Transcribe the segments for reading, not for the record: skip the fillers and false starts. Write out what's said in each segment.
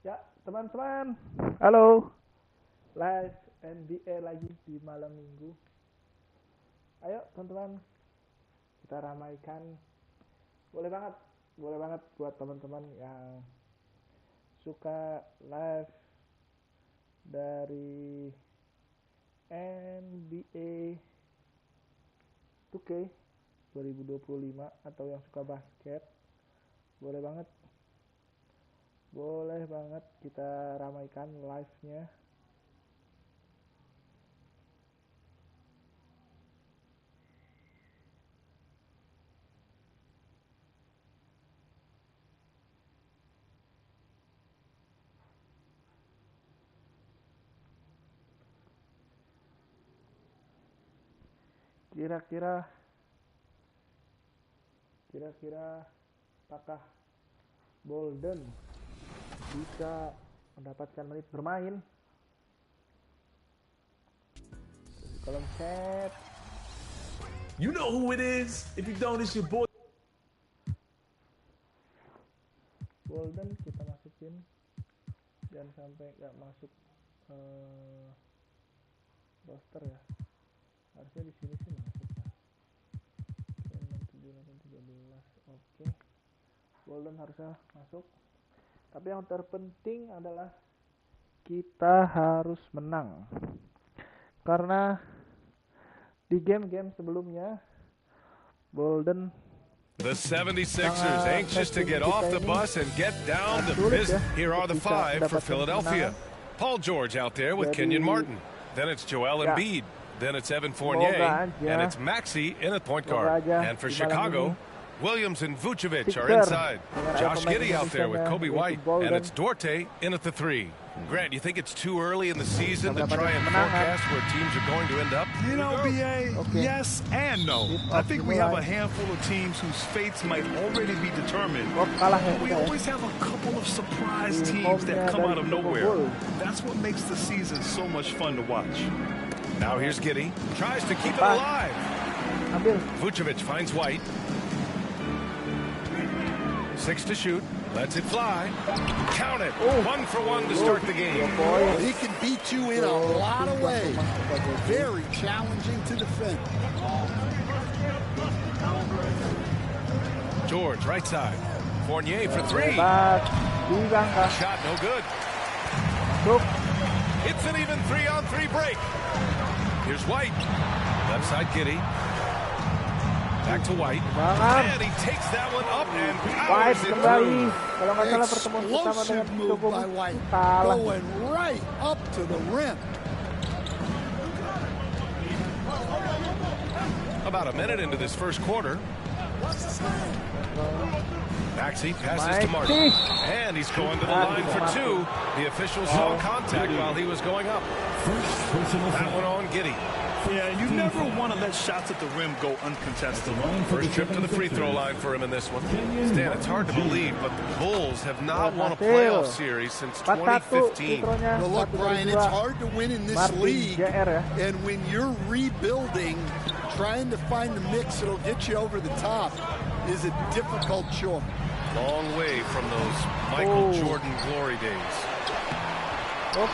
Ya, teman-teman. Halo. Live NBA lagi di malam minggu. Ayo, teman-teman. Kita ramaikan. Boleh banget buat teman-teman yang suka live dari NBA 2K 2025 atau yang suka basket. Boleh banget kita ramaikan live-nya. Kira-kira apakah Bolden bisa mendapatkan menit bermain? Kolom chat. You know who it is. If you don't, it's your boy. Bolden kita masukin. Jangan sampai nggak masuk roster ya. Harusnya di sini sih masuk. Oke. Bolden harusnya masuk. Tapi yang terpenting adalah kita harus menang. Karena di game-game sebelumnya Bolden The 76ers anxious to get off the bus and get down to business. Here are the five for Philadelphia. Paul George out there with Kenyon Martin. Then it's Joel Embiid. Then it's Evan Fournier. And it's Maxey in at point guard. And for Chicago, Williams and Vucevic are inside. Josh Giddey out there with Kobe White. And it's Duarte in at the three. Grant, you think it's too early in the season to try and forecast where teams are going to end up? You know, BA, yes and no. I think we have a handful of teams whose fates might already be determined. But we always have a couple of surprise teams that come out of nowhere. That's what makes the season so much fun to watch. Now here's Giddey. Tries to keep it alive. Vucevic finds White. 6 to shoot. Lets it fly. Count it. 1 for 1 to start the game. He can beat you in a lot of ways. Very challenging to defend. George, right side. Fournier for 3. Shot no good. It's an even 3-on-3 break. Here's White. Left side Giddey. Back to White. And he takes that one up and powers it through. Explosive move by White. Going right up to the rim. About a minute into this first quarter. Maxey passes to Martin. And he's going to the line for 2. The official saw contact while he was going up. That one on Giddey. Yeah, you never want to let shots at the rim go uncontested. First trip to the free throw line for him in this one. Stan, it's hard to believe, but the Bulls have not won a playoff series since 2015. Well, look, Brian, it's hard to win in this league. And when you're rebuilding, trying to find the mix that'll get you over the top is a difficult chore. Long way from those Michael Jordan glory days.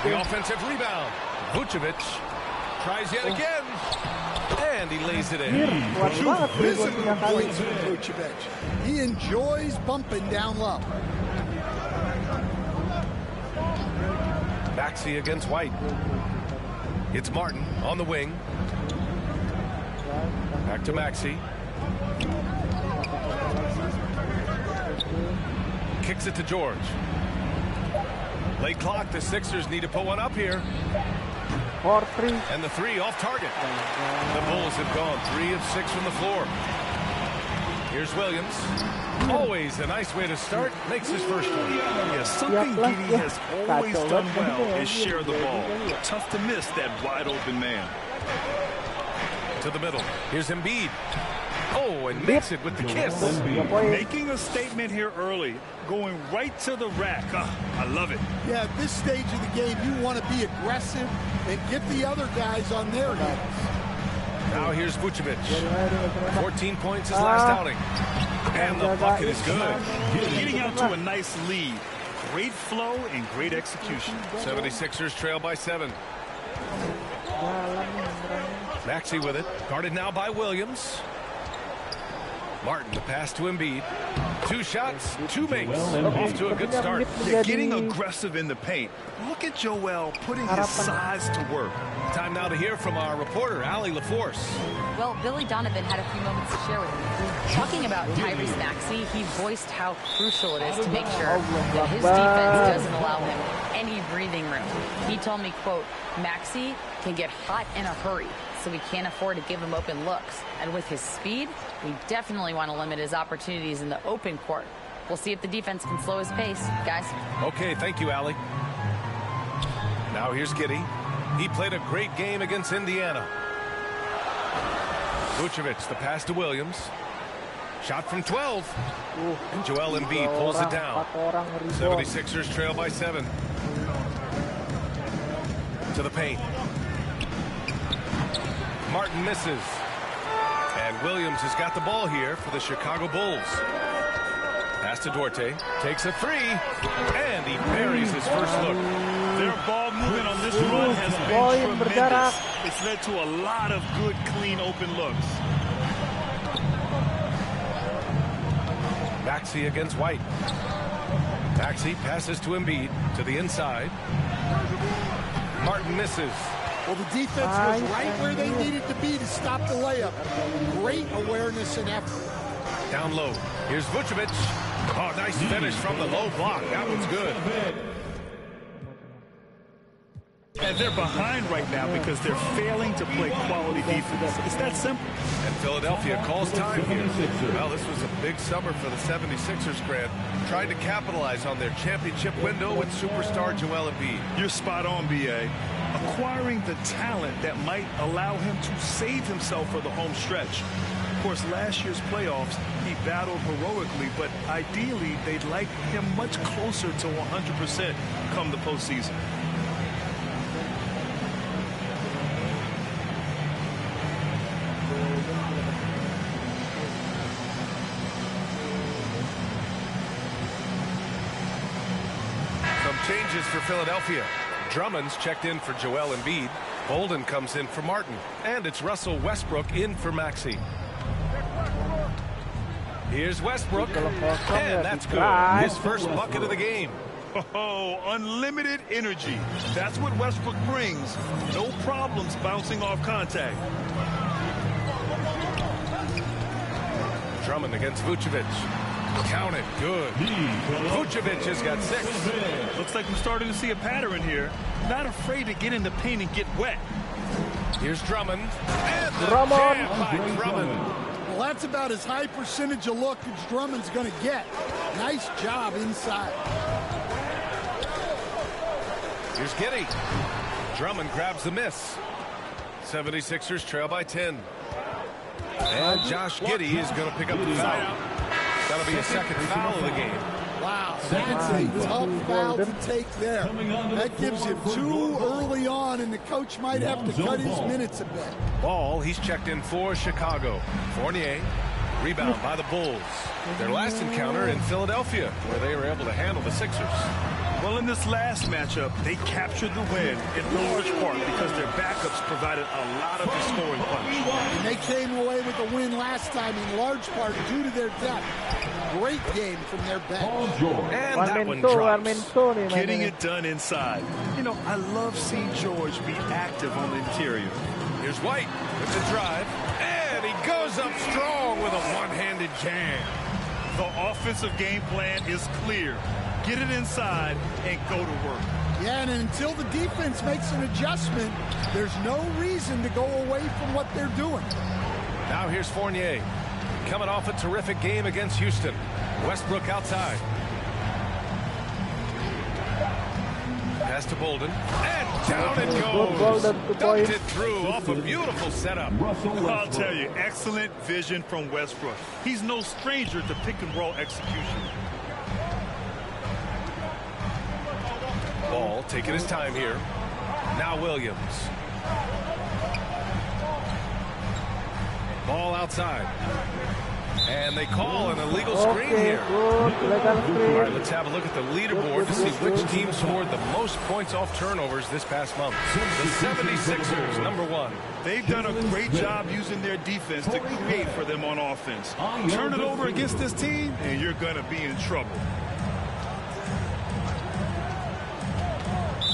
The offensive rebound. Vucevic tries yet again, and he lays it in. Physical points for Vucevic. He enjoys bumping down low. Maxey against White. It's Martin on the wing. Back to Maxey. Kicks it to George. Late clock, the Sixers need to put one up here. And the 3 off target. The Bulls have gone 3 of 6 from the floor. Here's Williams. Always a nice way to start. Makes his first one. Yeah, something Giddey has always done well is share the ball. Tough to miss that wide open man. To the middle. Here's Embiid. Oh, and makes it with the kiss. Making a statement here early. Going right to the rack. I love it. Yeah, at this stage of the game, you want to be aggressive and get the other guys on their heels. Now here's Vucevic. 14 points his last outing. And the bucket is good. Getting out to a nice lead. Great flow and great execution. 76ers trail by 7. Maxey with it. Guarded now by Williams. Martin, the pass to Embiid. 2 shots, 2 makes. Off to a good start. They're getting aggressive in the paint. Look at Joel putting his size to work. Time now to hear from our reporter, Allie LaForce. Well, Billy Donovan had a few moments to share with me. Talking about Tyrese Maxey, he voiced how crucial it is to make sure that his defense doesn't allow him any breathing room. He told me, quote, Maxey can get hot in a hurry, so we can't afford to give him open looks. And with his speed, we definitely want to limit his opportunities in the open court. We'll see if the defense can slow his pace, guys. Okay, thank you, Allie. Now here's Giddey. He played a great game against Indiana. Vucevic, the pass to Williams. Shot from 12. And Joel Embiid pulls it down. 76ers trail by 7. To the paint. Martin misses. And Williams has got the ball here for the Chicago Bulls. Pass to Duarte. Takes a 3. And he buries his first look. Their ball movement on this run has been tremendous. It's led to a lot of good, clean, open looks. Maxey against White. Maxey passes to Embiid to the inside. Martin misses. Well, the defense was right where they needed to be to stop the layup. Great awareness and effort. Down low. Here's Vucevic. Oh, nice finish from the low block. That one's good. And they're behind right now because they're failing to play quality defense. It's that simple. And Philadelphia calls time here. Well, this was a big summer for the 76ers, Grant. Trying to capitalize on their championship window with superstar Joel Embiid. You're spot on, B.A. Acquiring the talent that might allow him to save himself for the home stretch. Of course, last year's playoffs, he battled heroically, but ideally, they'd like him much closer to 100% come the postseason. Changes for Philadelphia. Drummond's checked in for Joel Embiid. Bolden comes in for Martin. And it's Russell Westbrook in for Maxey. Here's Westbrook. And that's good. His first bucket of the game. Oh, unlimited energy. That's what Westbrook brings. No problems bouncing off contact. Drummond against Vucevic. Count it. Good. Vucevic has got 6. Looks like we're starting to see a pattern here. Not afraid to get in the paint and get wet. Here's Drummond. And the jam by Drummond. Well, that's about as high percentage of look as Drummond's going to get. Nice job inside. Here's Giddey. Drummond grabs the miss. 76ers trail by 10. And Josh Giddey is going to pick up the foul. That'll be a second foul of the game. Wow, that's a tough foul to take there. That gives him 2 early on, and the coach might have to cut his minutes a bit. Ball, he's checked in for Chicago. Fournier, rebound by the Bulls. Their last encounter in Philadelphia, where they were able to handle the Sixers. Well, in this last matchup, they captured the win in large part because their backups provided a lot of the scoring punch. And they came away with the win last time in large part due to their depth. Great game from their bench. And that one drops. Getting it done inside. You know, I love seeing George be active on the interior. Here's White with the drive. And he goes up strong with a one-handed jam. The offensive game plan is clear. Get it inside and go to work. Yeah, and until the defense makes an adjustment, there's no reason to go away from what they're doing. Now here's Fournier. Coming off a terrific game against Houston. Westbrook outside. Pass to Bolden. And down it goes. Dunked it through off a beautiful setup. I'll tell you, excellent vision from Westbrook. He's no stranger to pick and roll execution. Ball taking his time here. Now Williams. Ball outside. And they call an illegal screen here. All right, let's have a look at the leaderboard to see which team scored the most points off turnovers this past month. The 76ers, number 1. They've done a great job using their defense to create for them on offense. Turn it over against this team, and you're going to be in trouble.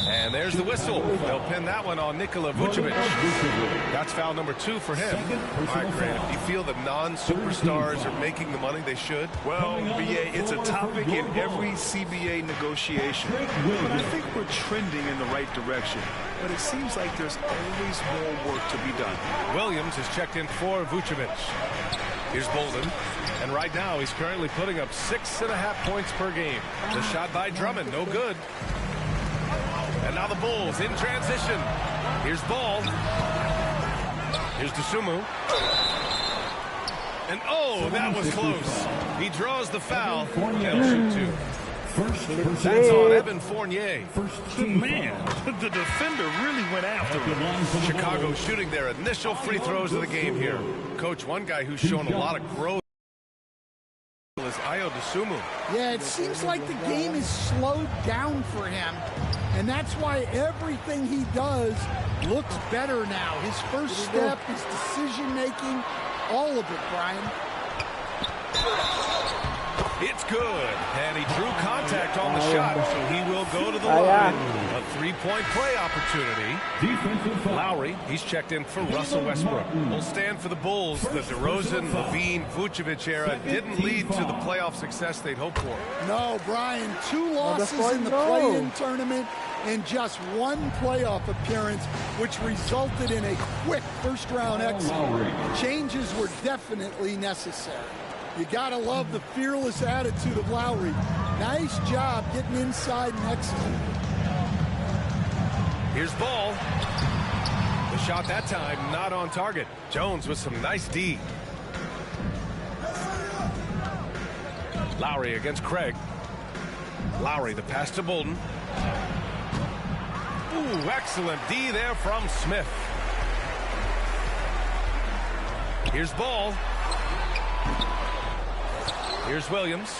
And there's the whistle. They'll pin that one on Nikola Vucevic. That's foul number 2 for him. All right, Grant, do you feel the non-superstars are making the money they should? Well, BA, it's a topic in every CBA negotiation. But I think we're trending in the right direction. But it seems like there's always more work to be done. Williams has checked in for Vucevic. Here's Bolden. And right now, he's currently putting up 6.5 points per game. The shot by Drummond, no good. And now the Bulls in transition. Here's Ball. Here's Dosunmu. And oh, that was close. He draws the foul. They'll shoot 2. That's on Evan Fournier. Man, the defender really went after him. Chicago shooting their initial free throws of the game here. Coach, one guy who's shown a lot of growth is Dosunmu. Yeah, it seems like the game is slowed down for him. And that's why everything he does looks better now. His first step, his decision-making, all of it, Brian. It's good. And he drew contact on the shot, so he will go to the line. A 3-point play opportunity. Lowry, he's checked in for Russell Westbrook. Will stand for the Bulls. The DeRozan, Levine, Vucevic era didn't lead to the playoff success they'd hoped for. No, Brian, 2 losses in the play-in tournament and just 1 playoff appearance, which resulted in a quick first-round exit. Changes were definitely necessary. You gotta love the fearless attitude of Lowry. Nice job getting inside and exiting. Here's Ball. The shot that time not on target. Jones with some nice D. Lowry against Craig. Lowry, the pass to Bolden. Ooh, excellent D there from Smith. Here's Ball. Here's Williams.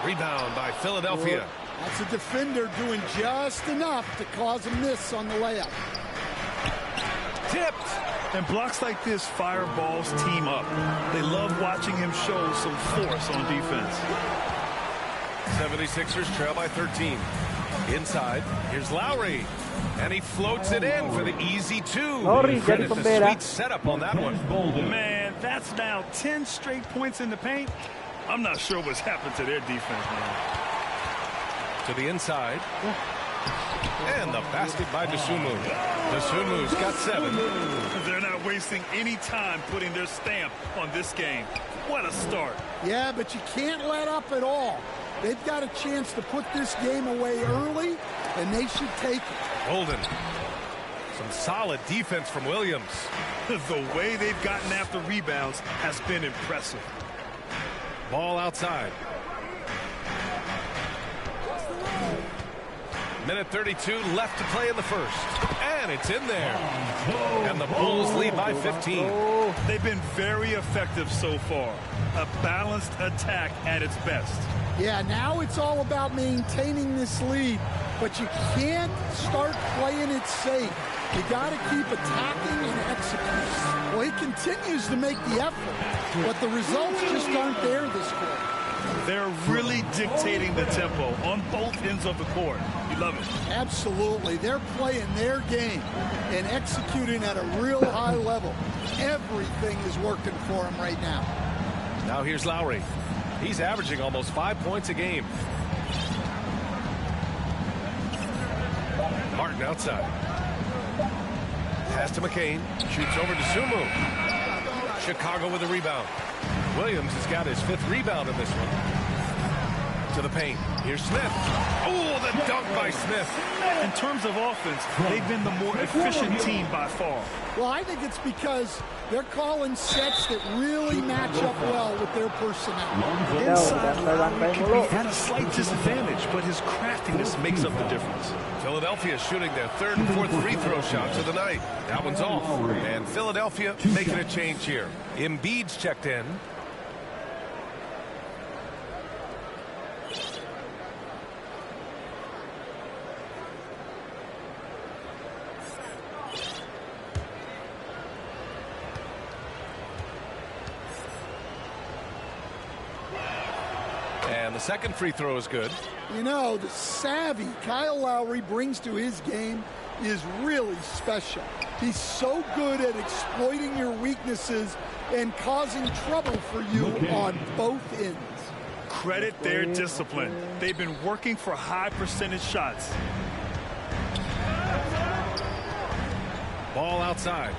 Rebound by Philadelphia. That's a defender doing just enough to cause a miss on the layup. Tipped. And blocks like this fire Ball's team up. They love watching him show some force on defense. 76ers trail by 13. Inside, here's Lowry. And he floats it in for the easy 2. Credit the sweet setup on that one. Man, that's now 10 straight points in the paint. I'm not sure what's happened to their defense, man. To the inside. And the basket by Dosunmu. Dosunmu's got 7. They're not wasting any time putting their stamp on this game. What a start. Yeah, but you can't let up at all. They've got a chance to put this game away early, and they should take it. Bolden. Some solid defense from Williams. The way they've gotten after rebounds has been impressive. Ball outside. Minute 32 left to play in the first. And it's in there. And the Bulls lead by 15. They've been very effective so far. A balanced attack at its best. Yeah, now it's all about maintaining this lead, but you can't start playing it safe. You got to keep attacking and executing. Well, he continues to make the effort, but the results just aren't there this quarter. They're really dictating the tempo on both ends of the court. You love it. Absolutely. They're playing their game and executing at a real high level. Everything is working for them right now. Now here's Lowry. He's averaging almost 5 points a game. Martin outside. Pass to McCain. Shoots over to Dosunmu. Chicago with a rebound. Williams has got his 5th rebound in this one. To the paint. Here's Smith. Oh, the dunk by Smith. In terms of offense, they've been the more efficient team by far. Well, I think it's because they're calling sets that really match up well with their personnel. Inside, Lowry can be at a slight disadvantage, but his craftiness makes up the difference. Philadelphia shooting their 3rd and 4th free throw shots of the night. That one's off. And Philadelphia making a change here. Embiid's checked in. second free throw is good. You know, the savvy Kyle Lowry brings to his game is really special. He's so good at exploiting your weaknesses and causing trouble for you on both ends. Credit their discipline. They've been working for high percentage shots. Ball outside.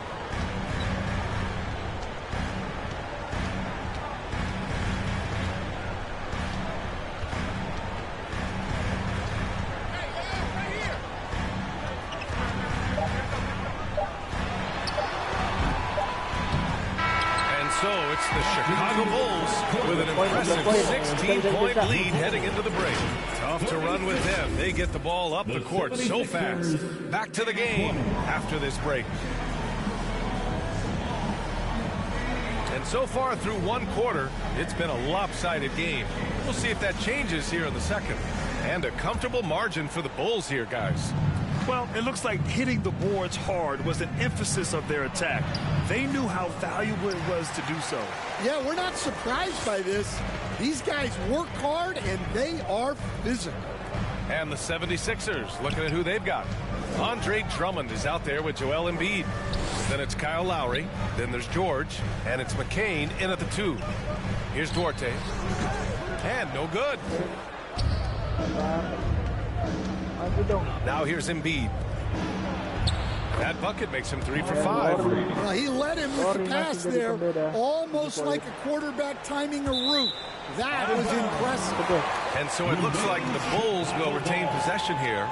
So it's the Chicago Bulls with an impressive 16-point lead heading into the break. Tough to run with them. They get the ball up the court so fast. Back to the game after this break. And so far through one quarter, it's been a lopsided game. We'll see if that changes here in the second. And a comfortable margin for the Bulls here, guys. Well, it looks like hitting the boards hard was an emphasis of their attack. They knew how valuable it was to do so. Yeah, we're not surprised by this. These guys work hard, and they are physical. And the 76ers, looking at who they've got. Andre Drummond is out there with Joel Embiid. Then it's Kyle Lowry. Then there's George. And it's McCain in at the 2. Here's Duarte. And no good. Now here's Embiid. That bucket makes him 3 for 5. Well, he led him with the pass there, almost like a quarterback timing a route. That was impressive. And so it looks like the Bulls will retain possession here.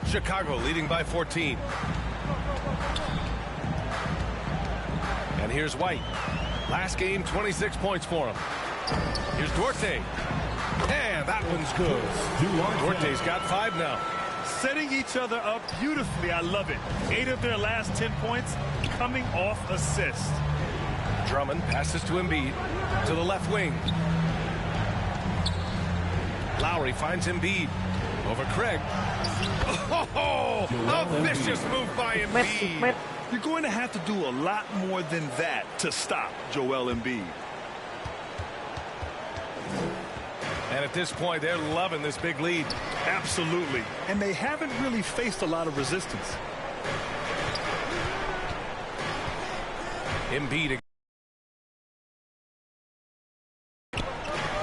Chicago leading by 14. And here's White. Last game, 26 points for him. Here's Duarte. And that one's good. Duarte's got 5 now. Setting each other up beautifully. I love it. 8 of their last 10 points coming off assists. Drummond passes to Embiid to the left wing. Lowry finds Embiid over Craig. Oh, a vicious move by Embiid. You're going to have to do a lot more than that to stop Joel Embiid. And at this point, they're loving this big lead. Absolutely. And they haven't really faced a lot of resistance. Embiid.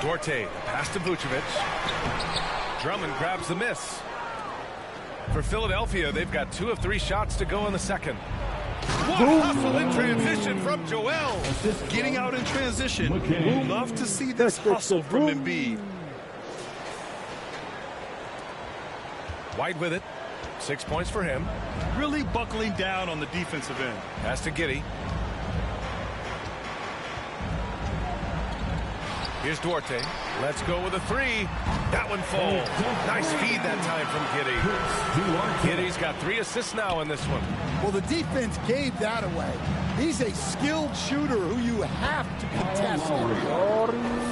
Duarte, pass to Vucevic. Drummond grabs the miss. For Philadelphia, they've got 2 of 3 shots to go in the second. What hustle in transition from Joel. Getting out in transition. Love to see this hustle from Embiid. White with it. 6 points for him. Really buckling down on the defensive end. Pass to Giddey. Here's Duarte. Let's go with a 3. That one falls. Nice feed that time from Giddey. Giddey's got 3 assists now in this one. Well, the defense gave that away. He's a skilled shooter who you have to contest.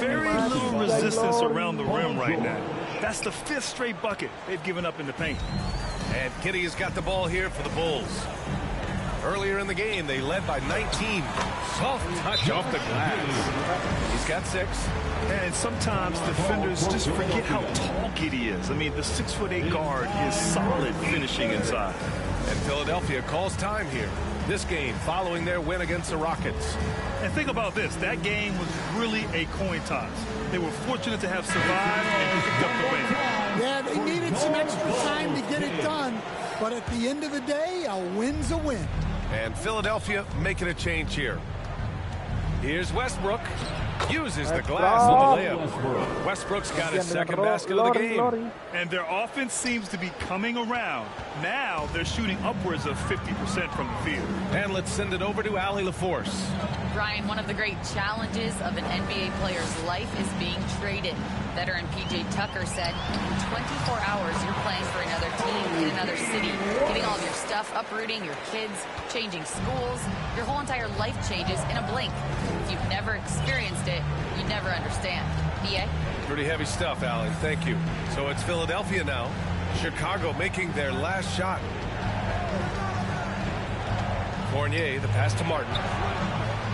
Very little resistance around the rim right now. That's the 5th straight bucket they've given up in the paint. And Giddey has got the ball here for the Bulls. Earlier in the game, they led by 19. Soft touch off the glass. He's got 6. And sometimes defenders just forget how tall Giddey is. I mean, the 6'8" guard is solid finishing inside. And Philadelphia calls time here. This game following their win against the Rockets. And think about this. That game was really a coin toss. They were fortunate to have survived and picked up the win. Yeah, they needed some extra time to get it done. But at the end of the day, a win's a win. And Philadelphia making a change here. Here's Westbrook. Uses the glass on the layup. Westbrook's got his second basket of the game. And their offense seems to be coming around. Now they're shooting upwards of 50% from the field. And let's send it over to Allie LaForce. Brian, one of the great challenges of an NBA player's life is being traded. Veteran P.J. Tucker said, in 24 hours, you're playing for another team in another city, getting all of your stuff, uprooting your kids, changing schools. Your whole entire life changes in a blink. If you've never experienced it, you never understand. B.A.? Pretty heavy stuff, Allie. Thank you. So it's Philadelphia now. Chicago making their last shot. Fournier, the pass to Martin.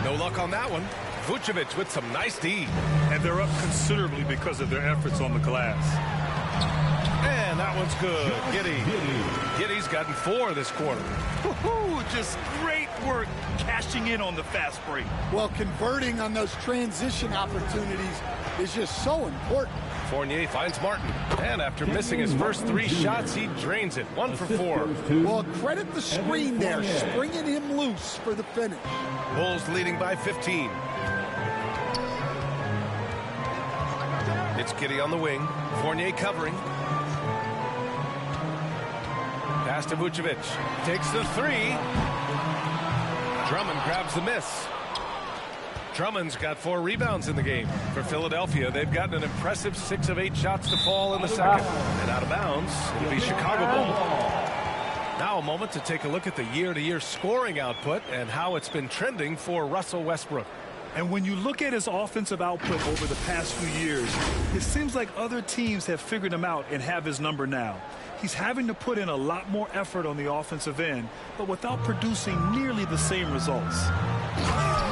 No luck on that one. Vucevic with some nice D. And they're up considerably because of their efforts on the glass. And that one's good. Giddy's gotten 4 this quarter. Just great work cashing in on the fast break. Well, converting on those transition opportunities is just so important. Fournier finds Martin. And after missing his first 3 shots, he drains it. 1 for 4. Well, credit the screen there, springing him loose for the finish. Bulls leading by 15. It's Giddey on the wing. Fournier covering. Pass to Vucevic. Takes the 3. Drummond grabs the miss. Drummond's got 4 rebounds in the game. For Philadelphia, they've gotten an impressive 6 of 8 shots to fall in the second. And out of bounds, it'll be Chicago ball. Now a moment to take a look at the year-to-year scoring output and how it's been trending for Russell Westbrook. And when you look at his offensive output over the past few years, it seems like other teams have figured him out and have his number now. He's having to put in a lot more effort on the offensive end, but without producing nearly the same results.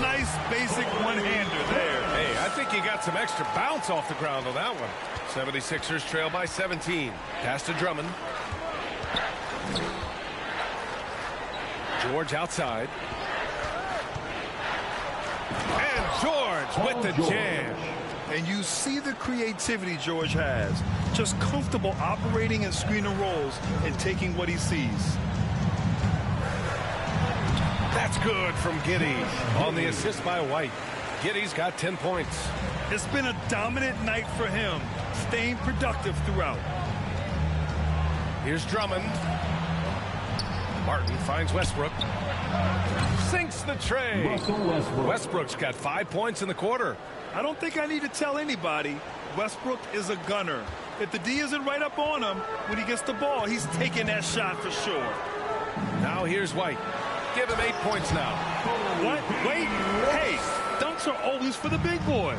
Nice basic one-hander there. Hey, I think he got some extra bounce off the ground on that one. 76ers trail by 17. Pass to Drummond. George outside. And George with the jam. And you see the creativity George has. Just comfortable operating in screen and rolls and taking what he sees. That's good from Giddey on the assist by White. Giddey's got 10 points. It's been a dominant night for him, staying productive throughout. Here's Drummond. Martin finds Westbrook. Sinks the tray. Westbrook's got 5 points in the quarter. I don't think I need to tell anybody, Westbrook is a gunner. If the D isn't right up on him, when he gets the ball, he's taking that shot for sure. Now here's White. Give him 8 points now. What? Wait. Hey, dunks are always for the big boy.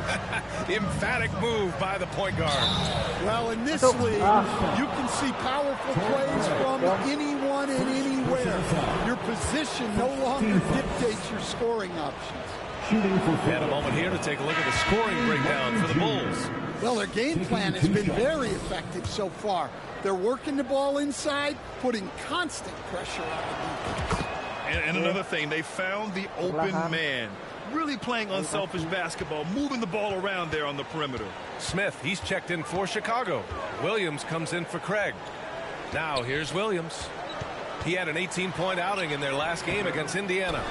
Emphatic move by the point guard. Well, in this league, you can see powerful plays from anyone and anywhere. Your position no longer dictates your scoring options. And a moment here to take a look at the scoring breakdown for the Bulls. Well, their game plan has been very effective so far. They're working the ball inside, putting constant pressure on the defense. And another thing, they found the open man. Really playing unselfish basketball, moving the ball around there on the perimeter. Smith, he's checked in for Chicago. Williams comes in for Craig. Now here's Williams. He had an 18-point outing in their last game against Indiana.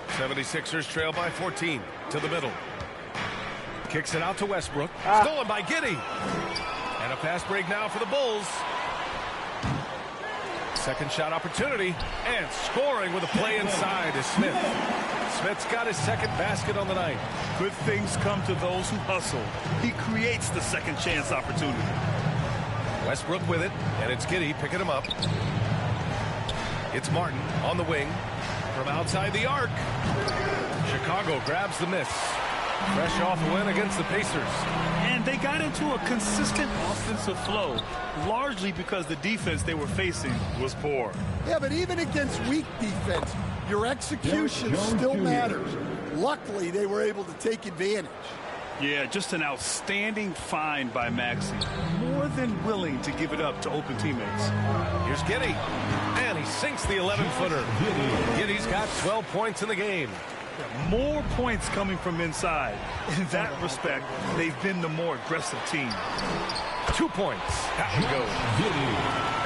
76ers trail by 14 to the middle. Kicks it out to Westbrook. Stolen by Giddey. And a fast break now for the Bulls. Second shot opportunity. And scoring with a play inside is Smith. Smith's got his second basket on the night. Good things come to those who hustle. He creates the second chance opportunity. Westbrook with it. And it's Giddey picking him up. It's Martin on the wing. From outside the arc. Chicago grabs the miss. Fresh off a win against the Pacers. And they got into a consistent offensive flow, largely because the defense they were facing was poor. Yeah, but even against weak defense, your execution still matters. Luckily, they were able to take advantage. Yeah, just an outstanding find by Maxey. More than willing to give it up to open teammates. Here's Giddey. And he sinks the 11-footer. Giddey's got 12 points in the game. More points coming from inside. In that respect, they've been the more aggressive team. 2 points. That one goes.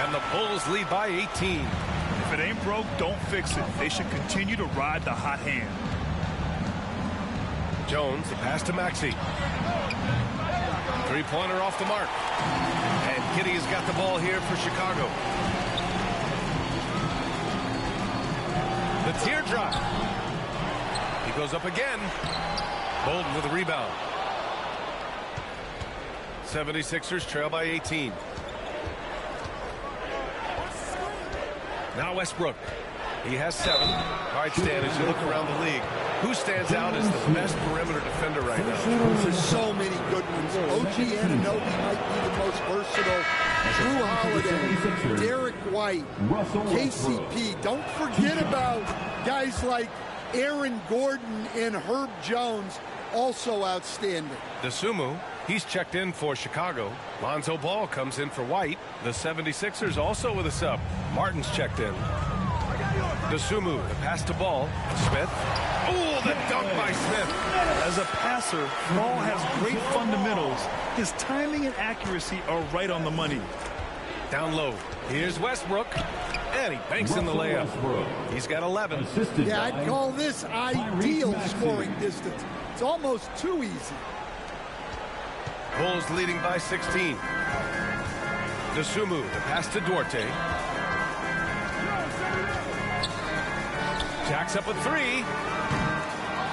And the Bulls lead by 18. If it ain't broke, don't fix it. They should continue to ride the hot hand. Jones, the pass to Maxey. Three-pointer off the mark. And Giddey has got the ball here for Chicago. The teardrop. He goes up again. Bolden with a rebound. 76ers trail by 18. Now Westbrook. He has 7. All right, Stan, as you look around the league, who stands out as the best perimeter defender right now? There's so many good ones. OG Anunoby might be the most versatile. Drew Holiday, Derek White, KCP. Don't forget about guys like Aaron Gordon and Herb Jones, also outstanding. DeSumo, he's checked in for Chicago. Lonzo Ball comes in for White. The 76ers also with a sub. Martin's checked in. DeSumo, the pass to Ball. Smith. Oh, the dunk by Smith. As a passer, Ball has great fundamentals. His timing and accuracy are right on the money. Down low. Here's Westbrook. And he banks in the layup. He's got 11. Yeah, I'd call this ideal scoring distance. It's almost too easy. Bulls leading by 16. DeSumo, the pass to Duarte. Jacks up a 3.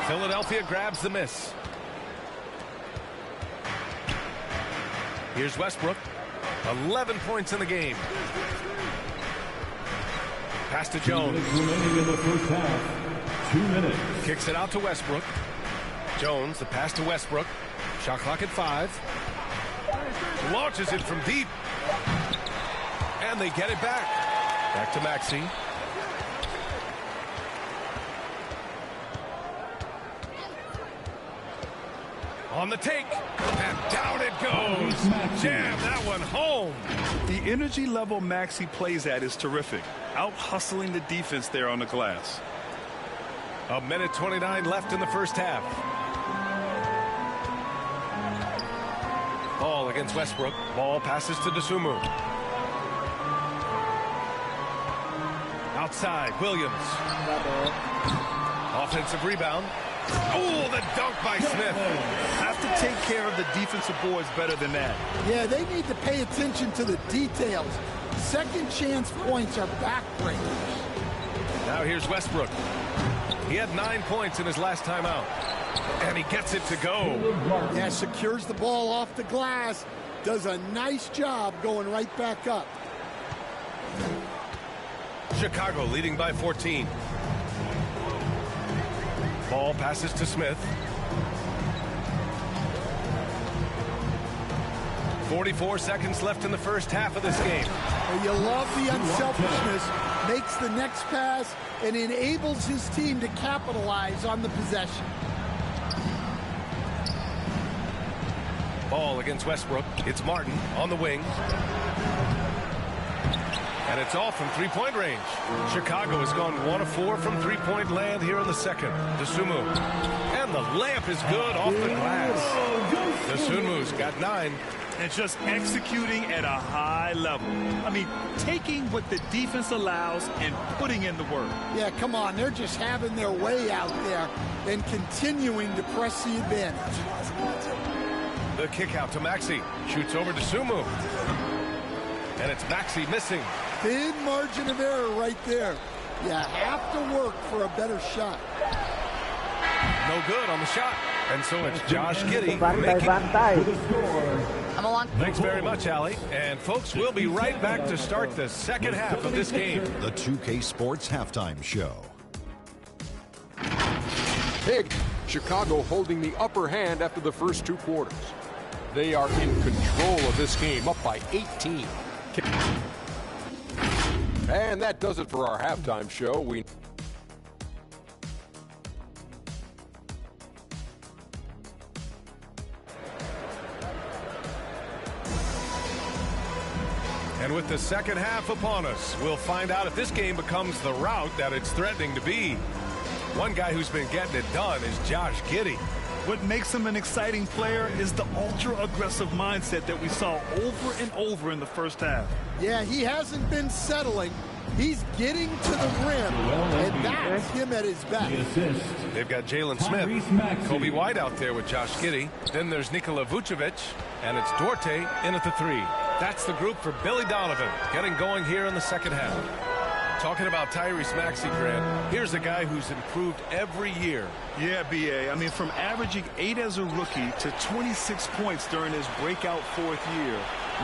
Philadelphia grabs the miss. Here's Westbrook. 11 points in the game. Pass to Jones. Remaining in the first half. 2 minutes. Kicks it out to Westbrook. Jones, the pass to Westbrook. Shot clock at 5. Launches it from deep. And they get it back. Back to Maxey. On the take. And down it goes. Jam that one home. The energy level Maxey plays at is terrific. Out hustling the defense there on the glass. 1:29 left in the first half. Ball against Westbrook. Ball passes to DeSumo. Outside, Williams. Offensive rebound. Oh, the dunk by Smith. Have to take care of the defensive boards better than that. Yeah, they need to pay attention to the details. Second chance points are backbreakers. Now here's Westbrook. He had 9 points in his last time out. And he gets it to go. Yeah, secures the ball off the glass. Does a nice job going right back up. Chicago leading by 14. Ball passes to Smith. 44 seconds left in the first half of this game. Well, you love the unselfishness. Makes the next pass and enables his team to capitalize on the possession. Ball against Westbrook. It's Martin on the wing. And it's all from three-point range. Chicago has gone 1 of 4 from three-point land here in the second. DeSumo. And the layup is good off the glass. DeSumo's got 9. And just executing at a high level. I mean, taking what the defense allows and putting in the work. Yeah, come on. They're just having their way out there and continuing to press the advantage. The kick out to Maxey. Shoots over to DeSumo. And it's Maxey missing. Thin margin of error right there. You have to work for a better shot. No good on the shot. And so it's Josh Giddey making... I'm along. Thanks very much, Allie. And folks, we'll be right back to start the second half of this game. The 2K Sports Halftime Show. Big. Chicago holding the upper hand after the first 2 quarters. They are in control of this game, up by 18. And that does it for our halftime show. And with the second half upon us, we'll find out if this game becomes the rout that it's threatening to be. One guy who's been getting it done is Josh Giddey. What makes him an exciting player is the ultra-aggressive mindset that we saw over and over in the first half. Yeah, he hasn't been settling. He's getting to the rim, and that's him at his best. They've got Jalen Smith, Kobe White out there with Josh Giddey. Then there's Nikola Vucevic, and it's Duarte in at the 3. That's the group for Billy Donovan, getting going here in the second half. Talking about Tyrese Maxey, Grant, here's a guy who's improved every year. Yeah, B.A. I mean, from averaging 8 as a rookie to 26 points during his breakout 4th year,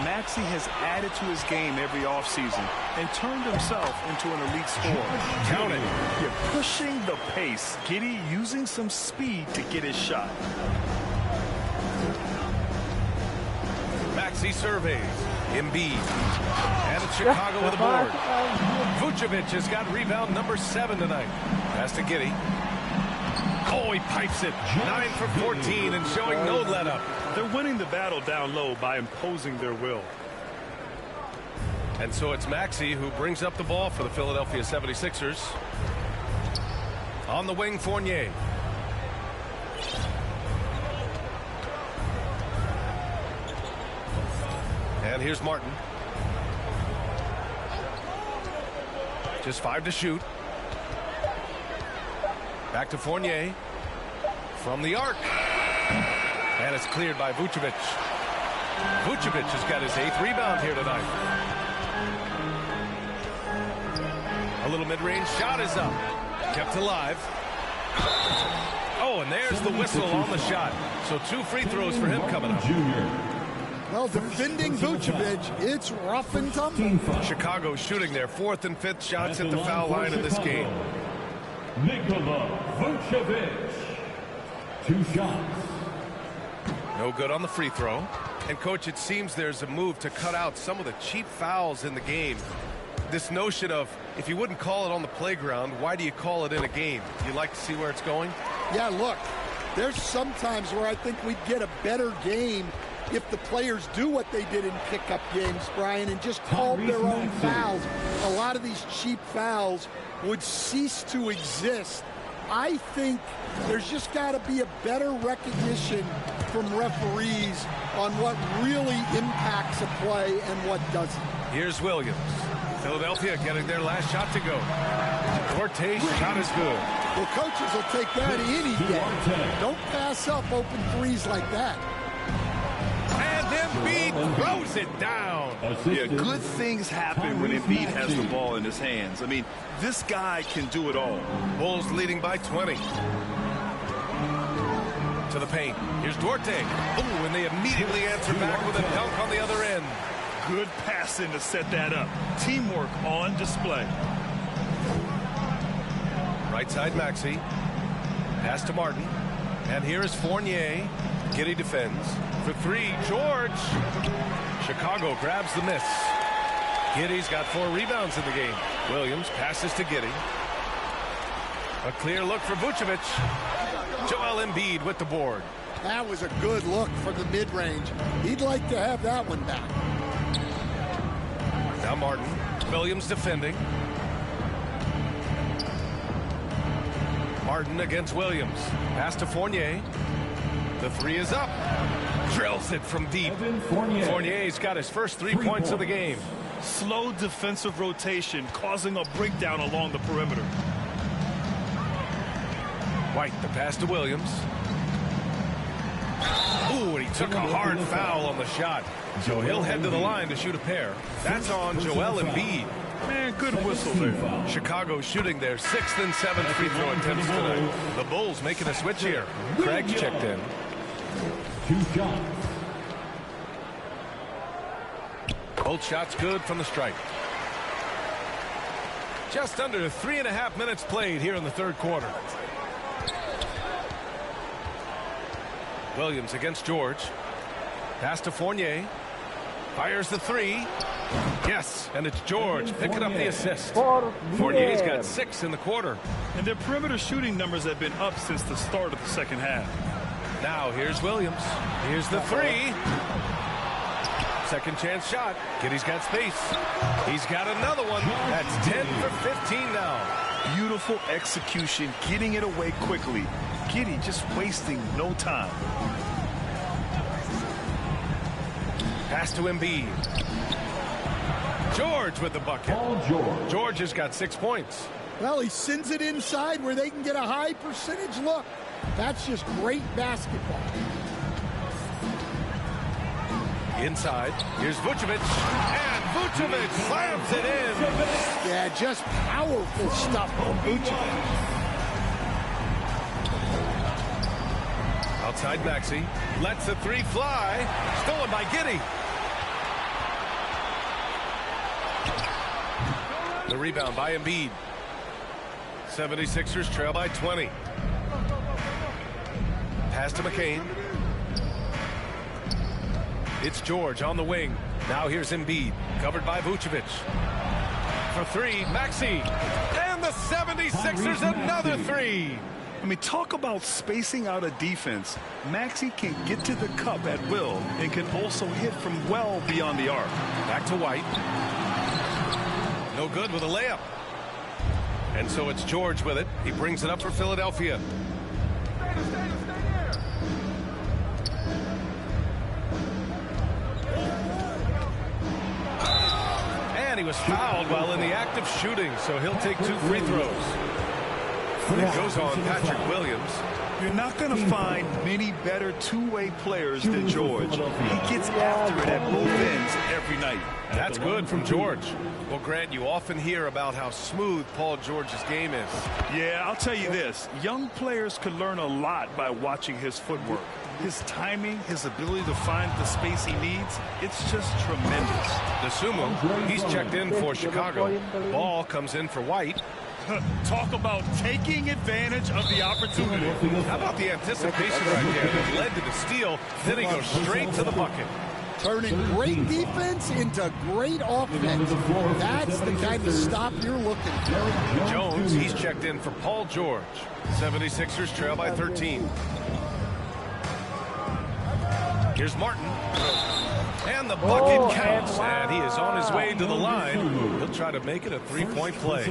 Maxey has added to his game every offseason and turned himself into an elite scorer. Count it. You're pushing the pace. Giddey using some speed to get his shot. Maxey surveys. Embiid. And it's Chicago with the board. Vucevic has got rebound number 7 tonight. Pass to Giddey. Oh, he pipes it. 9 for 14 and showing no let-up. They're winning the battle down low by imposing their will. And so it's Maxey who brings up the ball for the Philadelphia 76ers. On the wing, Fournier. And here's Martin. Just 5 to shoot. Back to Fournier. From the arc. And it's cleared by Vucevic. Vucevic has got his 8th rebound here tonight. A little mid-range shot is up. Kept alive. Oh, and there's the whistle on the shot. So 2 free throws for him coming up. Well, defending Vucevic, it's rough and tumble. Chicago shooting their 4th and 5th shots at the foul line in this game. Nikola Vucevic. 2 shots. No good on the free throw. And, Coach, it seems there's a move to cut out some of the cheap fouls in the game. This notion of, if you wouldn't call it on the playground, why do you call it in a game? You like to see where it's going? Yeah, look, there's some times where I think we'd get a better game if the players do what they did in pickup games, Brian, and just called their own fouls. A lot of these cheap fouls would cease to exist. I think there's just got to be a better recognition from referees on what really impacts a play and what doesn't. Here's Williams. Philadelphia getting their last shot to go. Duarte's shot is good. Well, coaches will take that any day. Don't pass up open threes like that. And Embiid throws it down. Yeah, good things happen when Embiid has the ball in his hands. I mean, this guy can do it all. Bulls leading by 20. To the paint. Here's Duarte. Oh, and they immediately answer back with a dunk on the other end. Good passing to set that up. Teamwork on display. Right side, Maxey. Pass to Martin. And here is Fournier. Giddey defends. For 3, George. Chicago grabs the miss. Giddey's got 4 rebounds in the game. Williams passes to Giddey. A clear look for Vucevic. Joel Embiid with the board. That was a good look from the mid-range. He'd like to have that one back. Now Martin. Williams defending. Martin against Williams. Pass to Fournier. The 3 is up. Drills it from deep. Fournier's got his first 3 points of the game. Slow defensive rotation causing a breakdown along the perimeter. White, the pass to Williams. Ooh, and he took a hard foul on the shot. So he'll head to the line to shoot a pair. That's on Joel Embiid. Man, good whistle there. Chicago shooting their 6th and 7th free throw attempts tonight. The Bulls making a switch here. Craig's checked in. 2 shots. Both shots good from the stripe. Just under 3.5 minutes played here in the 3rd quarter. Williams against George. Pass to Fournier. Fires the 3. Yes, and it's George picking up the assist. Fournier's got 6 in the quarter. And their perimeter shooting numbers have been up since the start of the 2nd half. Now here's Williams. Here's the 3. Second chance shot. Giddey's got space. He's got another one. That's 10 for 15 now. Beautiful execution, getting it away quickly. Giddey just wasting no time. Pass to Embiid. George with the bucket. George has got 6 points. Well, he sends it inside where they can get a high percentage look. That's just great basketball. Inside, here's Vucevic, and Vucevic slams it in. Yeah, just powerful stuff from Vucevic. Outside Maxey, lets the three fly, stolen by Giddey. The rebound by Embiid. 76ers trail by 20. Pass to McCain. It's George on the wing. Now here's Embiid, covered by Vucevic. For three, Maxey. And the 76ers another three. I mean, talk about spacing out a defense. Maxey can get to the cup at will and can also hit from well beyond the arc. Back to White. No good with a layup. And so it's George with it. He brings it up for Philadelphia. And he was fouled while in the act of shooting, so he'll take 2 free throws. It goes on Patrick Williams. You're not going to find many better two-way players than George. He gets after it at both ends every night. That's good from George. Well, Grant, you often hear about how smooth Paul George's game is. Yeah, I'll tell you this. Young players could learn a lot by watching his footwork. His timing, his ability to find the space he needs, it's just tremendous. Dosunmu, he's checked in for Chicago. Ball comes in for White. Talk about taking advantage of the opportunity. How about the anticipation right there that led to the steal? Then he goes straight to the bucket. Turning great defense into great offense. That's the kind of stop you're looking for. Jones, he's checked in for Paul George. 76ers trail by 13. Here's Martin. And the bucket counts. And he is on his way to the line. He'll try to make it a three-point play.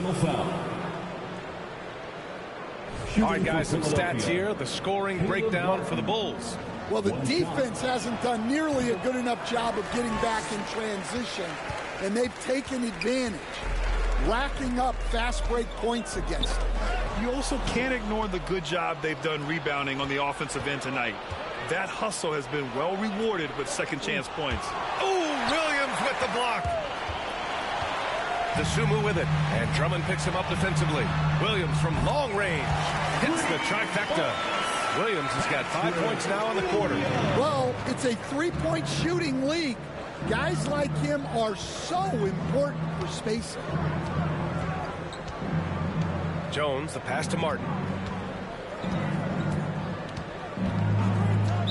All right, guys, some stats here. The scoring breakdown for the Bulls. Well, the defense hasn't done nearly a good enough job of getting back in transition, and they've taken advantage, racking up fast break points against them. You also can't ignore the good job they've done rebounding on the offensive end tonight. That hustle has been well rewarded with second chance points. Oh, Williams with the block. Dosunmu with it, and Drummond picks him up defensively. Williams from long range hits the trifecta. Williams has got 5 points now in the quarter. Well, it's a three-point shooting league. Guys like him are so important for spacing. Jones, the pass to Martin.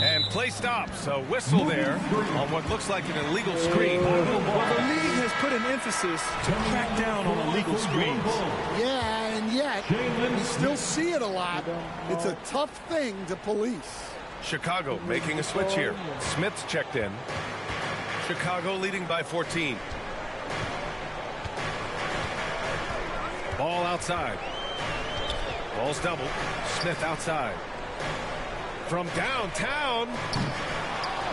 And play stops. A whistle there on what looks like an illegal screen. Well, the league has put an emphasis to crack down on illegal screens. Yeah, and yet we still see it a lot. It's a tough thing to police. Chicago making a switch here. Smith's checked in. Chicago leading by 14. Ball outside. Ball's double. Smith outside. From downtown,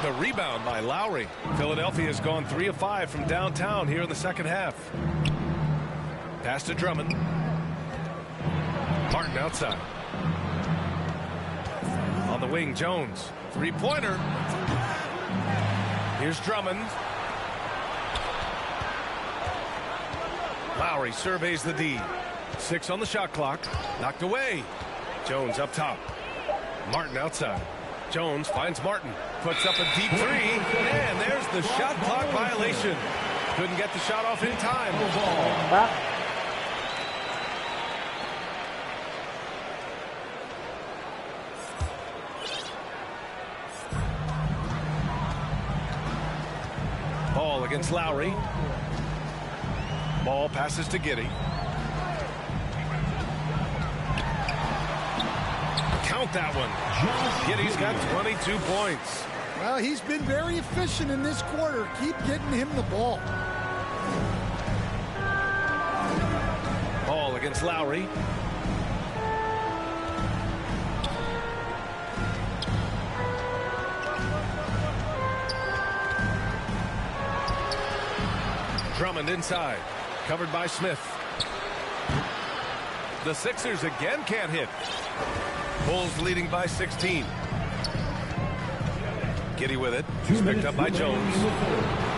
the rebound by Lowry. Philadelphia has gone 3 of 5 from downtown here in the second half. Pass to Drummond. Martin outside. On the wing, Jones. Three-pointer. Here's Drummond. Lowry surveys the D. 6 on the shot clock. Knocked away. Jones up top. Martin outside. Jones finds Martin. Puts up a deep three. And there's the shot clock violation. Couldn't get the shot off in time. Ball against Lowry. Ball passes to Giddey. Count that one. Giddey's got 22 points. Well, he's been very efficient in this quarter. Keep getting him the ball. Ball against Lowry. Drummond inside. Covered by Smith. The Sixers again can't hit. Bulls leading by 16. Giddy with it. He's picked up by Jones.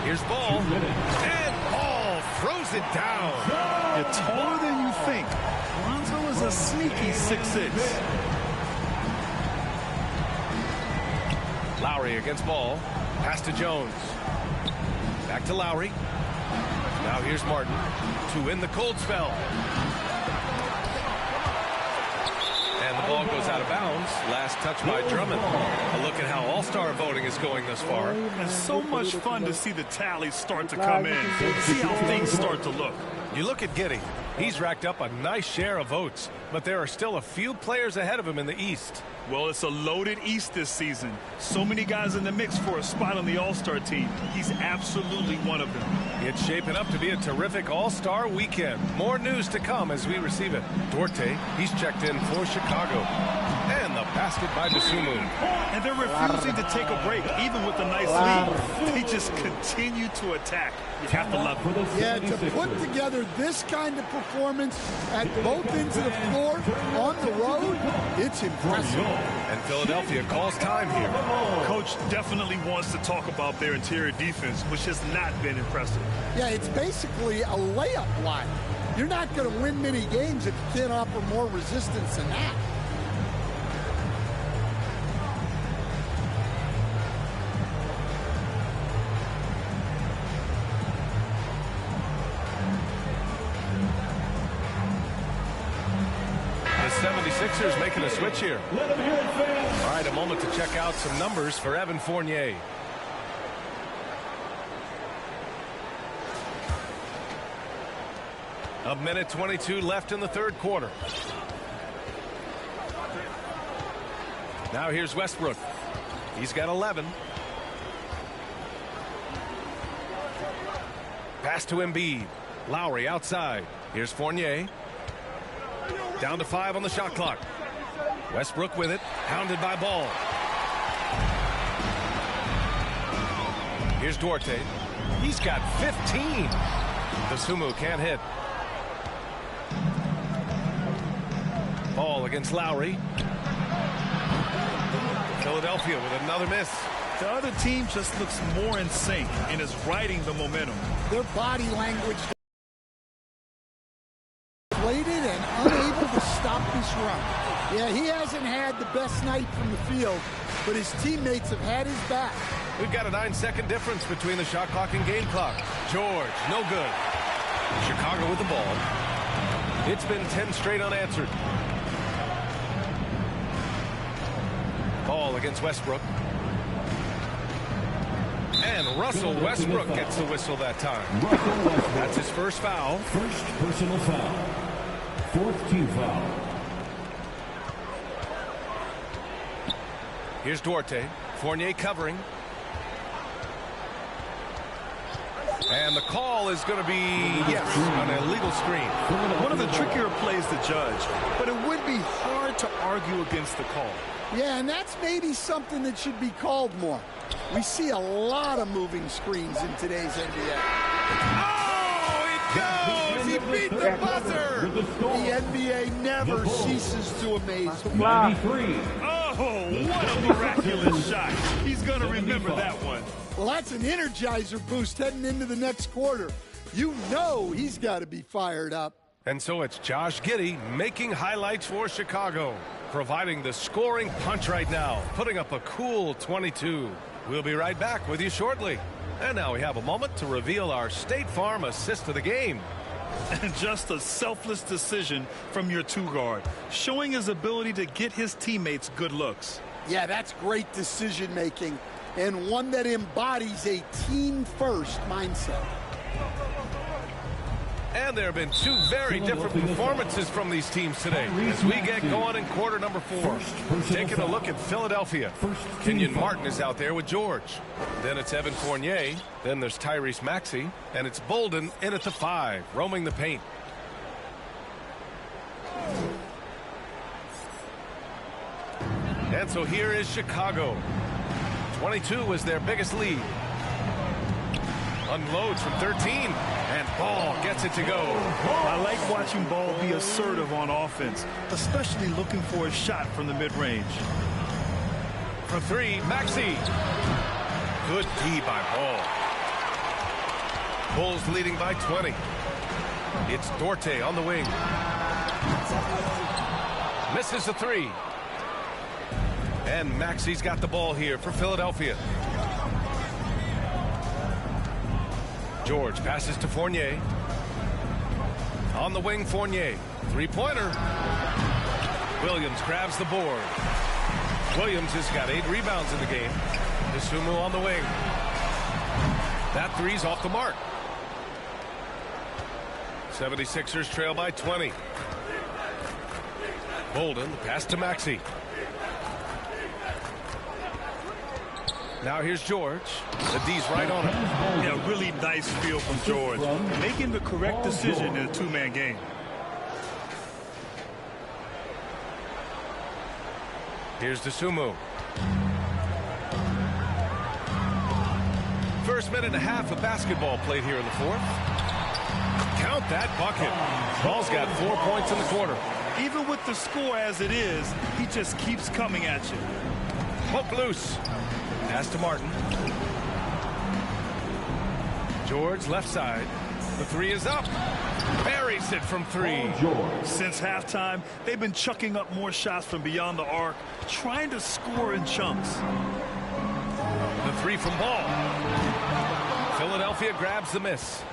Here's ball. And ball throws it down. You're taller than you think. Lonzo is a sneaky 6'6". Lowry against ball. Pass to Jones. Back to Lowry. Now here's Martin to win the cold spell. And the ball goes out of bounds. Last touch by Drummond. A look at how all-star voting is going thus far. It's so much fun to see the tallies start to come in. See how things start to look. You look at Giddy. He's racked up a nice share of votes, but there are still a few players ahead of him in the East. Well, it's a loaded East this season. So many guys in the mix for a spot on the All-Star team. He's absolutely one of them. It's shaping up to be a terrific All-Star weekend. More news to come as we receive it. Duarte, he's checked in for Chicago. And the basket by Dosunmu. And they're refusing to take a break, even with a nice lead. They just continue to attack. You have to love it. Yeah, to put together this kind of performance at both ends of the floor on the road, it's impressive. And Philadelphia calls time here. Coach definitely wants to talk about their interior defense, which has not been impressive. Yeah, it's basically a layup line. You're not going to win many games if you can't offer more resistance than that. The 76ers making a switch here. All right, a moment to check out some numbers for Evan Fournier. A minute 22 left in the third quarter. Now here's Westbrook. He's got 11. Pass to Embiid. Lowry outside. Here's Fournier. Down to 5 on the shot clock. Westbrook with it. Hounded by Ball. Here's Duarte. He's got 15. Dosunmu can't hit. Ball against Lowry. Philadelphia with another miss. The other team just looks more in sync and is riding the momentum. Their body language inflated and unable to stop this run. Yeah, he hasn't had the best night from the field, but his teammates have had his back. We've got a 9-second difference between the shot clock and game clock. George, no good. Chicago with the ball. It's been 10 straight unanswered. Ball against Westbrook. And Russell Westbrook gets the whistle that time. That's his first foul. First personal foul. Fourth team foul. Here's Duarte. Fournier covering. And the call is going to be, yes, an illegal screen. One of the trickier plays to judge, but it would be hard to argue against the call. Yeah, and that's maybe something that should be called more. We see a lot of moving screens in today's NBA. Oh, it goes! He beat the buzzer! The NBA never ceases to amaze me. 93. Oh, what a miraculous shot. He's going to remember that one. Well, that's an energizer boost heading into the next quarter. You know he's got to be fired up. And so it's Josh Giddey making highlights for Chicago, providing the scoring punch right now, putting up a cool 22. We'll be right back with you shortly. And now we have a moment to reveal our State Farm assist of the game. And just a selfless decision from your two-guard, showing his ability to get his teammates good looks. Yeah, that's great decision-making, and one that embodies a team-first mindset. And there have been two very different performances from these teams today as we get going in quarter number 4. Taking a look at Philadelphia. Kenyon Martin is out there with George. Then it's Evan Fournier. Then there's Tyrese Maxey. And it's Bolden in at the 5, roaming the paint. And so here is Chicago. 22 was their biggest lead. Unloads from 13, and Ball gets it to go. I like watching Ball be assertive on offense, especially looking for a shot from the mid-range. For 3, Maxey. Good D by Ball. Bulls leading by 20. It's Duarte on the wing. Misses a three. And Maxi's got the ball here for Philadelphia. George passes to Fournier. On the wing, Fournier. Three-pointer. Williams grabs the board. Williams has got 8 rebounds in the game. Dosunmu on the wing. That three's off the mark. 76ers trail by 20. Bolden, the pass to Maxey. Now here's George. The D's right on him. Yeah, really nice feel from George. Making the correct decision in a two-man game. Here's Dosunmu. First minute and a half of basketball played here in the fourth. Count that bucket. Ball's got 4 points in the quarter. Even with the score as it is, he just keeps coming at you. Hook loose. Pass to Martin. George left side. The three is up. Buries it from three. Since halftime, they've been chucking up more shots from beyond the arc, trying to score in chunks. The three from Ball. Philadelphia grabs the miss.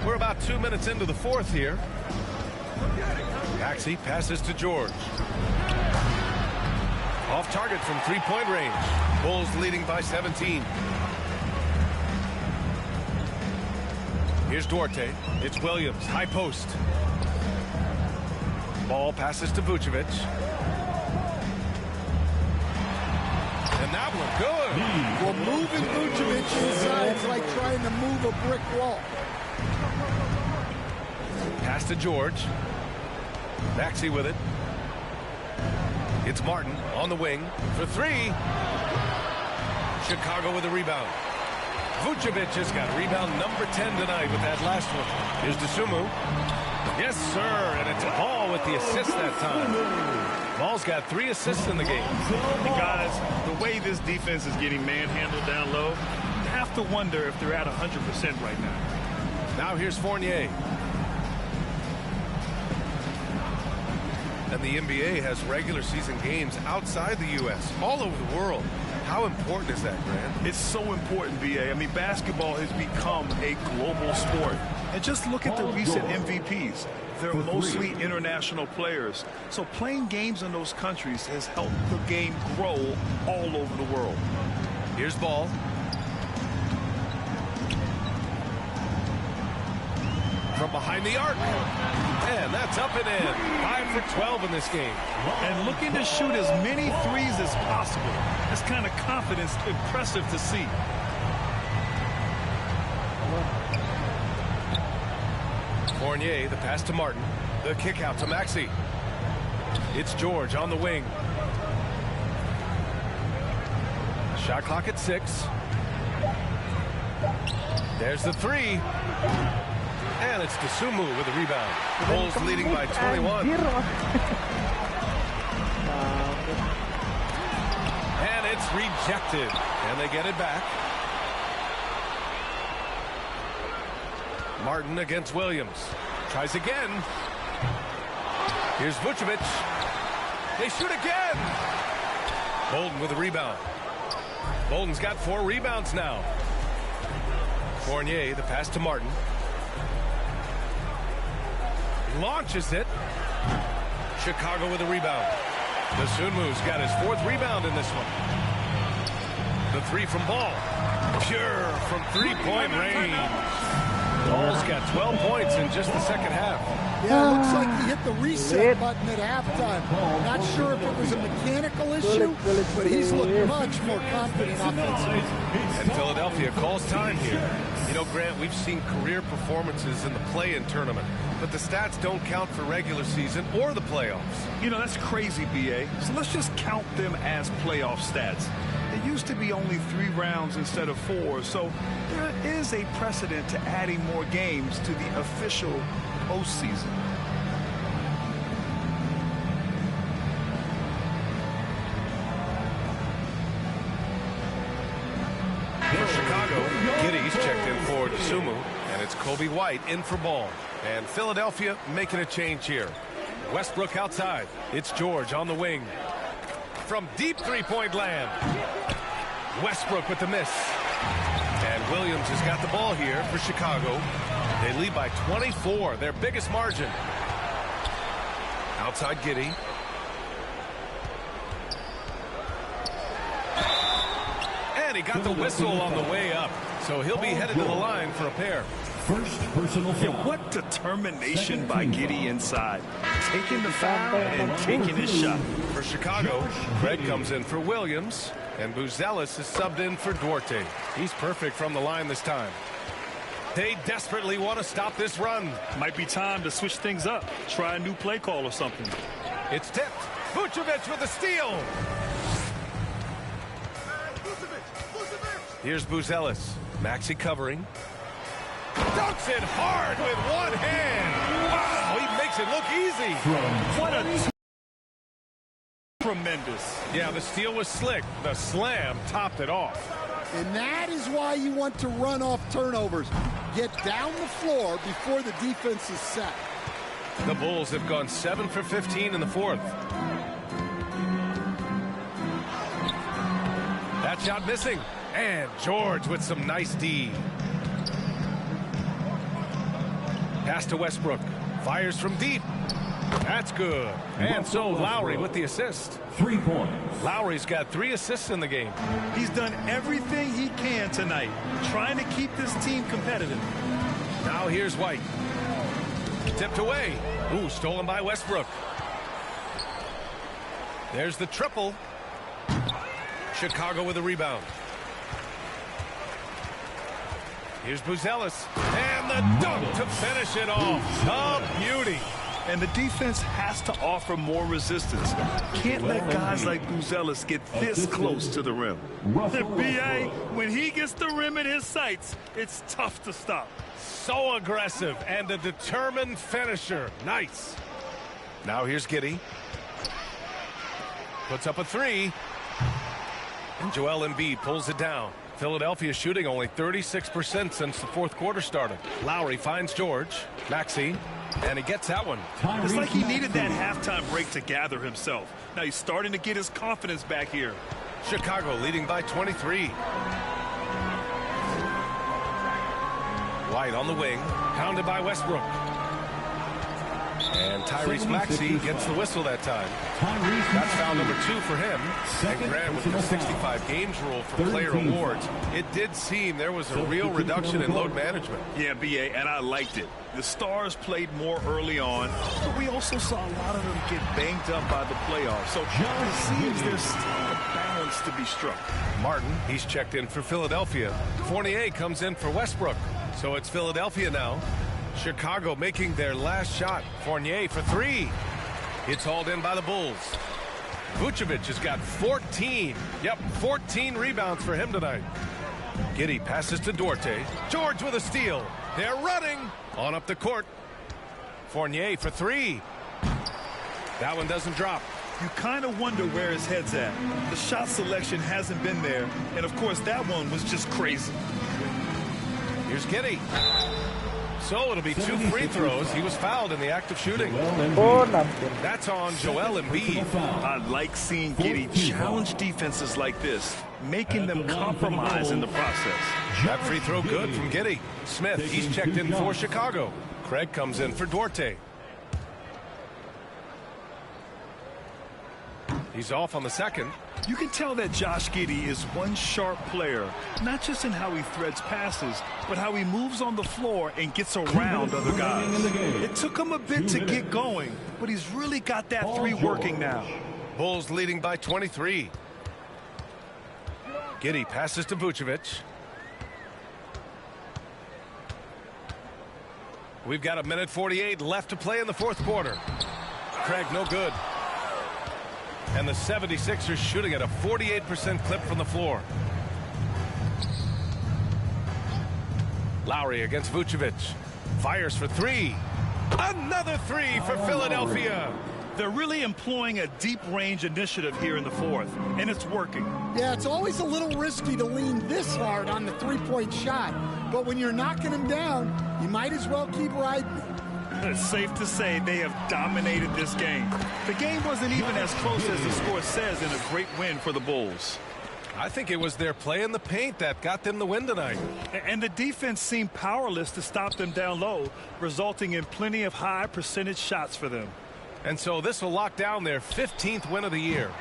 We're about 2 minutes into the fourth here. Maxey passes to George. Off target from three-point range. Bulls leading by 17. Here's Duarte. It's Williams. High post. Ball passes to Vucevic. And that one good. Well, moving Vucevic inside is like trying to move a brick wall. Pass to George. Maxey with it. It's Martin on the wing for three. Chicago with a rebound. Vucevic has got rebound number 10 tonight with that last one. Here's Dosunmu. Yes, sir. And it's Ball with the assist that time. Ball's got 3 assists in the game. And guys, the way this defense is getting manhandled down low, you have to wonder if they're at 100% right now. Now here's Fournier. And the NBA has regular season games outside the U.S., all over the world. How important is that, Grant? It's so important, B.A. I mean, basketball has become a global sport. And just look at the recent MVPs. They're mostly international players. So playing games in those countries has helped the game grow all over the world. Here's Ball. From behind the arc. And that's up and in. 5 for 12 in this game. And looking to shoot as many threes as possible. This kind of confidence, impressive to see. Fournier, the pass to Martin. The kick out to Maxey. It's George on the wing. Shot clock at 6. There's the three. And it's Dosunmu with the rebound. Bulls leading by 21. And it's rejected. And they get it back. Martin against Williams. Tries again. Here's Vucevic. They shoot again. Bolden with the rebound. Bolden's got 4 rebounds now. Fournier, the pass to Martin. Launches it. Chicago with a rebound. Dosunmu's got his 4th rebound in this one. The three from Ball. Pure from three-point range. Ball's got 12 points in just the second half. Yeah, it looks like he hit the reset button at halftime. Not sure if it was a mechanical issue, but he's looked much more confident offensively. And Philadelphia calls time here. You know, Grant, we've seen career performances in the play-in tournament, but the stats don't count for regular season or the playoffs. You know, that's crazy, B.A. So let's just count them as playoff stats. It used to be only 3 rounds instead of 4, so there is a precedent to adding more games to the official postseason. Sumu, and it's Kobe White in for ball. And Philadelphia making a change here. Westbrook outside. It's George on the wing. From deep three-point land. Westbrook with the miss. And Williams has got the ball here for Chicago. They lead by 24, their biggest margin. Outside Giddey. And he got the whistle on the way up. So he'll be headed to the line for a pair. First personal foul. Yeah, what determination by Giddey inside. Taking the foul and taking his shot. For Chicago, Craig comes in for Williams. And Buzelis is subbed in for Duarte. He's perfect from the line this time. They desperately want to stop this run. Might be time to switch things up. Try a new play call or something. It's tipped. Vucevic with a steal. Here's Buzelis. Maxey covering. Dunks it hard with one hand. Wow, he makes it look easy. What a tremendous. Yeah, the steal was slick. The slam topped it off. And that is why you want to run off turnovers. Get down the floor before the defense is set. The Bulls have gone 7 for 15 in the fourth. That shot missing. And George with some nice D. Pass to Westbrook. Fires from deep. That's good. And so Lowry with the assist. 3 points. Lowry's got 3 assists in the game. He's done everything he can tonight, trying to keep this team competitive. Now here's White. Tipped away. Ooh, stolen by Westbrook. There's the triple. Chicago with a rebound. Here's Buzelis. And the dunk to finish it off. A beauty. And the defense has to offer more resistance. Can't let guys like Buzelis get this close to the rim. The BA, when he gets the rim in his sights, it's tough to stop. So aggressive and a determined finisher. Nice. Now here's Giddey. Puts up a 3. And Joel Embiid pulls it down. Philadelphia shooting only 36% since the fourth quarter started. Lowry finds George. Maxey. And he gets that one. It's like he needed that halftime break to gather himself. Now he's starting to get his confidence back here. Chicago leading by 23. White on the wing. Pounded by Westbrook. And Tyrese Maxey gets the whistle that time. That's foul number 2 for him. And Graham with the 65 games rule for player awards. It did seem there was a real reduction in load management. Yeah, BA, and I liked it. The Stars played more early on, but we also saw a lot of them get banged up by the playoffs. So it seems there's still a balance to be struck. Martin, he's checked in for Philadelphia. Fournier comes in for Westbrook. So it's Philadelphia now. Chicago making their last shot. Fournier for 3. It's hauled in by the Bulls. Vucevic has got 14. Yep, 14 rebounds for him tonight. Giddey passes to Duarte. George with a steal. They're running on up the court. Fournier for 3. That one doesn't drop. You kind of wonder where his head's at. The shot selection hasn't been there. And, of course, that one was just crazy. Here's Giddey. So it'll be 2 free throws. He was fouled in the act of shooting. That's on Joel Embiid. I like seeing Giddey challenge defenses like this, making them compromise in the process. That free throw good from Giddey. Smith, he's checked in for Chicago. Craig comes in for Duarte. He's off on the second. You can tell that Josh Giddey is one sharp player, not just in how he threads passes, but how he moves on the floor and gets around other guys. It took him a bit to get going, but he's really got that 3 working now. Bulls leading by 23. Giddey passes to Vucevic. We've got 1:48 left to play in the fourth quarter. Craig, no good. And the 76ers shooting at a 48% clip from the floor. Lowry against Vucevic. Fires for 3. Another 3 for Philadelphia. They're really employing a deep-range initiative here in the fourth, and it's working. Yeah, it's always a little risky to lean this hard on the three-point shot, but when you're knocking them down, you might as well keep riding it. It's safe to say they have dominated this game. The game wasn't even as close as the score says in a great win for the Bulls. I think it was their play in the paint that got them the win tonight. And the defense seemed powerless to stop them down low, resulting in plenty of high percentage shots for them. And so this will lock down their 15th win of the year.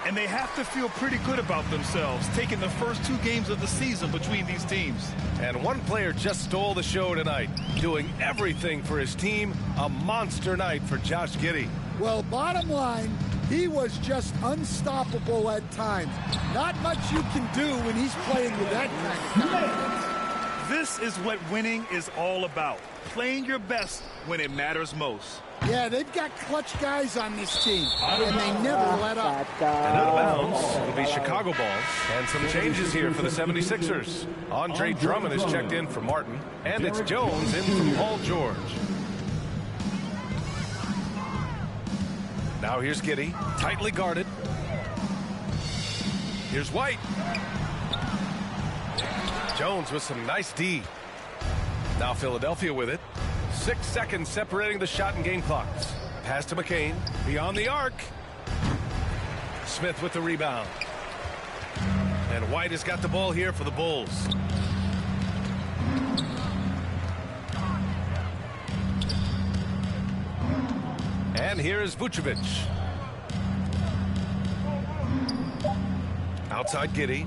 And they have to feel pretty good about themselves, taking the first 2 games of the season between these teams. And one player just stole the show tonight, doing everything for his team. A monster night for Josh Giddey. Well, bottom line, he was just unstoppable at times. Not much you can do when he's playing with that kind of confidence. This is what winning is all about. Playing your best when it matters most. Yeah, they've got clutch guys on this team, and they never let up. And out of bounds, it'll be Chicago ball. And some changes here for the 76ers. Andre Drummond is checked in for Martin, and it's Jones in for Paul George. Now here's Giddey, tightly guarded. Here's White. Jones with some nice D. Now Philadelphia with it. 6 seconds separating the shot and game clocks. Pass to McCain. Beyond the arc. Smith with the rebound. And White has got the ball here for the Bulls. And here is Vucevic. Outside Giddey.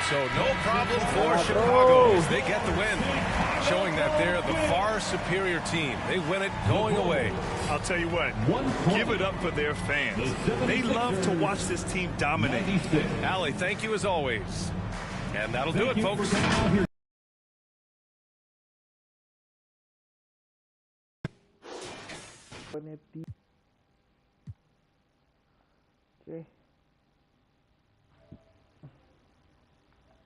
So no problem for Chicago as they get the win, showing that they're the far superior team. They win it going away. I'll tell you what, give it up for their fans. They love to watch this team dominate. Allie, thank you as always. And that'll do it, folks. Oke.